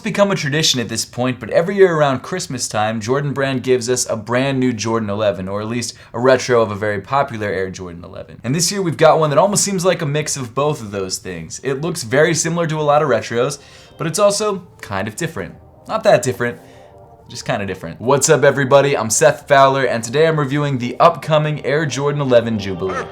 become a tradition at this point, but every year around Christmas time, Jordan Brand gives us a brand new Jordan 11, or at least a retro of a very popular Air Jordan 11. And this year we've got one that almost seems like a mix of both of those things. It looks very similar to a lot of retros, but it's also kind of different. Not that different, just kind of different. What's up everybody, I'm Seth Fowler, and today I'm reviewing the upcoming Air Jordan 11 Jubilee.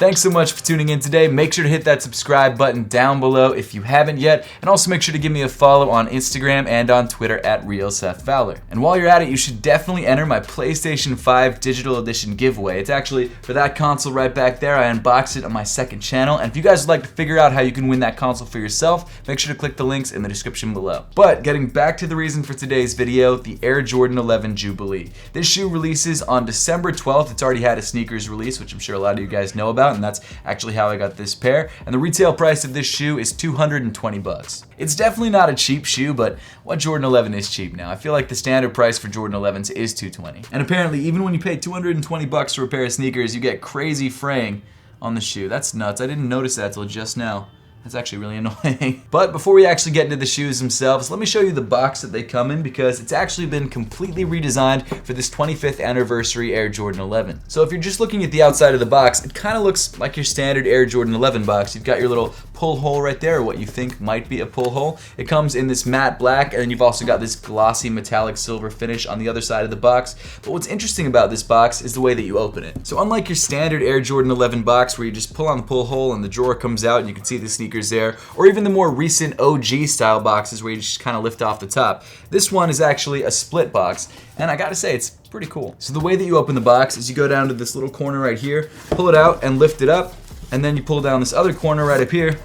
Thanks so much for tuning in today. Make sure to hit that subscribe button down below if you haven't yet, and also make sure to give me a follow on Instagram and on Twitter at RealSethFowler. And while you're at it, you should definitely enter my PlayStation 5 Digital Edition giveaway. It's actually for that console right back there. I unboxed it on my second channel, and if you guys would like to figure out how you can win that console for yourself, make sure to click the links in the description below. But getting back to the reason for today's video, the Air Jordan 11 Jubilee. This shoe releases on December 12th. It's already had a sneakers release, which I'm sure a lot of you guys know about, and that's actually how I got this pair. And the retail price of this shoe is $220. It's definitely not a cheap shoe, but what Jordan 11 is cheap now? I feel like the standard price for Jordan 11s is $220. And apparently, even when you pay $220 for a pair of sneakers, you get crazy fraying on the shoe. That's nuts. I didn't notice that till just now. That's actually really annoying. But before we actually get into the shoes themselves, let me show you the box that they come in, because it's actually been completely redesigned for this 25th anniversary Air Jordan 11. So if you're just looking at the outside of the box, it kind of looks like your standard Air Jordan 11 box. You've got your little pull hole right there, or what you think might be a pull hole. It comes in this matte black, and then you've also got this glossy metallic silver finish on the other side of the box. But what's interesting about this box is the way that you open it. So unlike your standard Air Jordan 11 box where you just pull on the pull hole and the drawer comes out and you can see the sneakers there, or even the more recent OG style boxes where you just kind of lift off the top, this one is actually a split box, and I gotta say, it's pretty cool. So the way that you open the box is you go down to this little corner right here, pull it out and lift it up, and then you pull down this other corner right up here,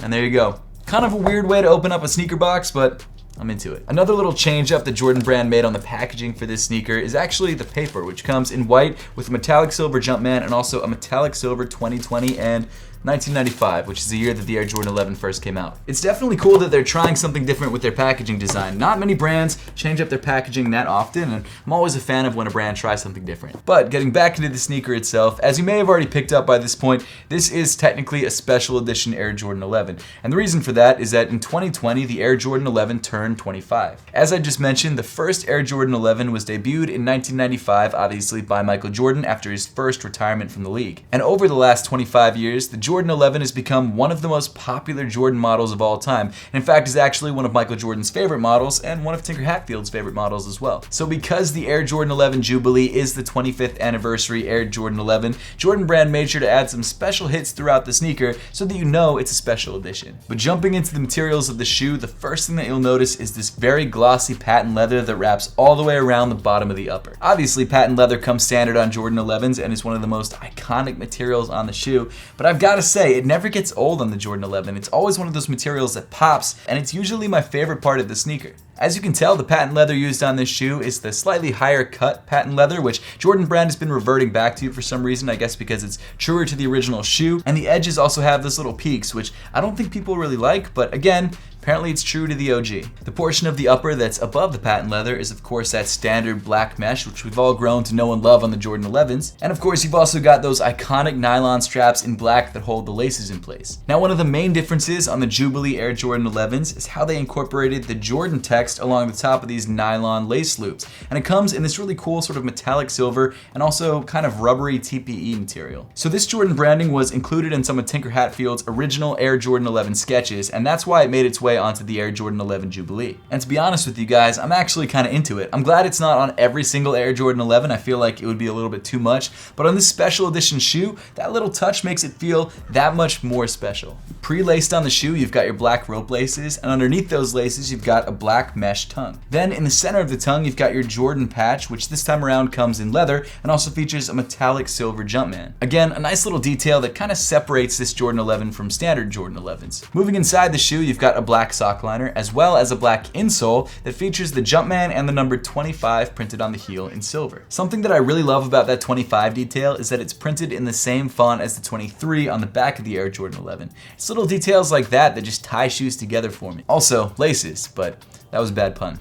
and there you go. Kind of a weird way to open up a sneaker box, but I'm into it. Another little change up that Jordan Brand made on the packaging for this sneaker is actually the paper, which comes in white with a metallic silver Jumpman and also a metallic silver 2020 and 1995, which is the year that the Air Jordan 11 first came out. It's definitely cool that they're trying something different with their packaging design. Not many brands change up their packaging that often, and I'm always a fan of when a brand tries something different. But getting back into the sneaker itself, as you may have already picked up by this point, this is technically a special edition Air Jordan 11. And the reason for that is that in 2020, the Air Jordan 11 turned 25. As I just mentioned, the first Air Jordan 11 was debuted in 1995, obviously by Michael Jordan after his first retirement from the league. And over the last 25 years, the Jordan 11 has become one of the most popular Jordan models of all time. In fact, is actually one of Michael Jordan's favorite models and one of Tinker Hatfield's favorite models as well. So because the Air Jordan 11 Jubilee is the 25th anniversary Air Jordan 11, Jordan Brand made sure to add some special hits throughout the sneaker so that you know it's a special edition. But jumping into the materials of the shoe, the first thing that you'll notice is this very glossy patent leather that wraps all the way around the bottom of the upper. Obviously, patent leather comes standard on Jordan 11s and is one of the most iconic materials on the shoe, but I've got to say, it never gets old on the Jordan 11. It's always one of those materials that pops, and it's usually my favorite part of the sneaker. As you can tell, the patent leather used on this shoe is the slightly higher cut patent leather, which Jordan Brand has been reverting back to for some reason, I guess because it's truer to the original shoe. And the edges also have those little peaks, which I don't think people really like, but again, apparently it's true to the OG. The portion of the upper that's above the patent leather is of course that standard black mesh, which we've all grown to know and love on the Jordan 11s. And of course, you've also got those iconic nylon straps in black that hold the laces in place. Now, one of the main differences on the Jubilee Air Jordan 11s is how they incorporated the Jordan text along the top of these nylon lace loops. And it comes in this really cool sort of metallic silver and also kind of rubbery TPE material. So this Jordan branding was included in some of Tinker Hatfield's original Air Jordan 11 sketches, and that's why it made its way onto the Air Jordan 11 Jubilee. And to be honest with you guys, I'm actually kind of into it. I'm glad it's not on every single Air Jordan 11. I feel like it would be a little bit too much, but on this special edition shoe, that little touch makes it feel that much more special. Pre-laced on the shoe, you've got your black rope laces, and underneath those laces, you've got a black mesh tongue. Then in the center of the tongue, you've got your Jordan patch, which this time around comes in leather and also features a metallic silver Jumpman. Again, a nice little detail that kind of separates this Jordan 11 from standard Jordan 11s. Moving inside the shoe, you've got a black sock liner as well as a black insole that features the Jumpman and the number 25 printed on the heel in silver. Something that I really love about that 25 detail is that it's printed in the same font as the 23 on the back of the Air Jordan 11. It's little details like that that just tie shoes together for me. Also, laces, but that was a bad pun.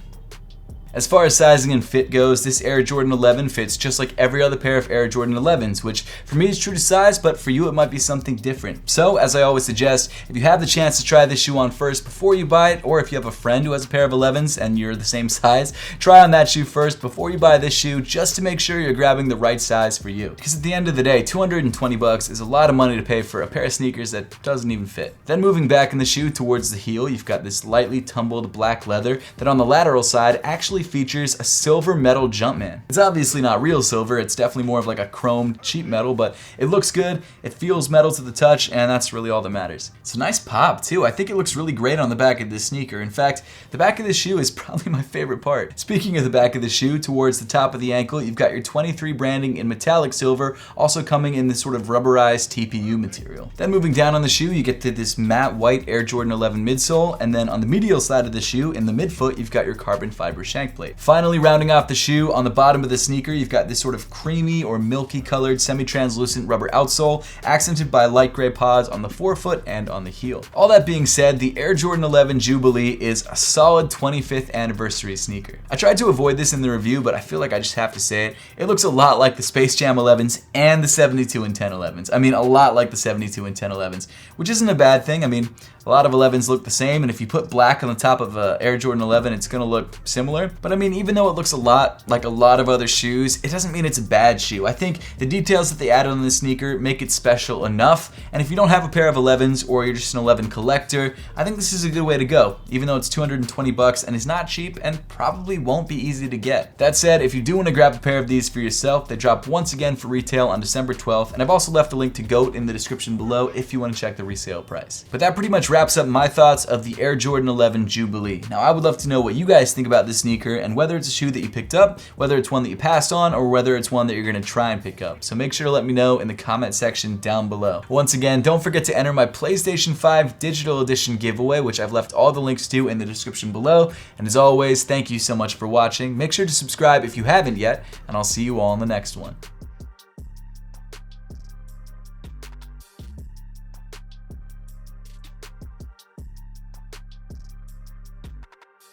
As far as sizing and fit goes, this Air Jordan 11 fits just like every other pair of Air Jordan 11s, which for me is true to size, but for you it might be something different. So, as I always suggest, if you have the chance to try this shoe on first before you buy it, or if you have a friend who has a pair of 11s and you're the same size, try on that shoe first before you buy this shoe, just to make sure you're grabbing the right size for you. Because at the end of the day, $220 is a lot of money to pay for a pair of sneakers that doesn't even fit. Then moving back in the shoe towards the heel, you've got this lightly tumbled black leather that on the lateral side actually features a silver metal Jumpman. It's obviously not real silver, it's definitely more of like a chromed cheap metal, but it looks good, it feels metal to the touch, and that's really all that matters. It's a nice pop too. I think it looks really great on the back of this sneaker. In fact, the back of this shoe is probably my favorite part. Speaking of the back of the shoe, towards the top of the ankle, you've got your 23 branding in metallic silver, also coming in this sort of rubberized TPU material. Then moving down on the shoe, you get to this matte white Air Jordan 11 midsole, and then on the medial side of the shoe, in the midfoot, you've got your carbon fiber shank plate. Finally, rounding off the shoe, on the bottom of the sneaker, you've got this sort of creamy or milky colored semi-translucent rubber outsole, accented by light gray pods on the forefoot and on the heel. All that being said, the Air Jordan 11 Jubilee is a solid 25th anniversary sneaker. I tried to avoid this in the review, but I feel like I just have to say it. It looks a lot like the Space Jam 11s and the 72 and 10 11s. I mean, a lot like the 72 and 10 11s, which isn't a bad thing. I mean, a lot of 11s look the same, and if you put black on the top of a Air Jordan 11, it's gonna look similar. But I mean, even though it looks a lot like a lot of other shoes, it doesn't mean it's a bad shoe. I think the details that they added on this sneaker make it special enough, and if you don't have a pair of 11s or you're just an 11 collector, I think this is a good way to go, even though it's $220 and is not cheap and probably won't be easy to get. That said, if you do want to grab a pair of these for yourself, they drop once again for retail on December 12th, and I've also left a link to GOAT in the description below if you want to check the resale price. But that pretty much wraps up my thoughts of the Air Jordan 11 Jubilee. Now, I would love to know what you guys think about this sneaker and whether it's a shoe that you picked up, whether it's one that you passed on, or whether it's one that you're going to try and pick up. So make sure to let me know in the comment section down below. Once again, don't forget to enter my PlayStation 5 Digital Edition giveaway, which I've left all the links to in the description below. And as always, thank you so much for watching. Make sure to subscribe if you haven't yet, and I'll see you all in the next one.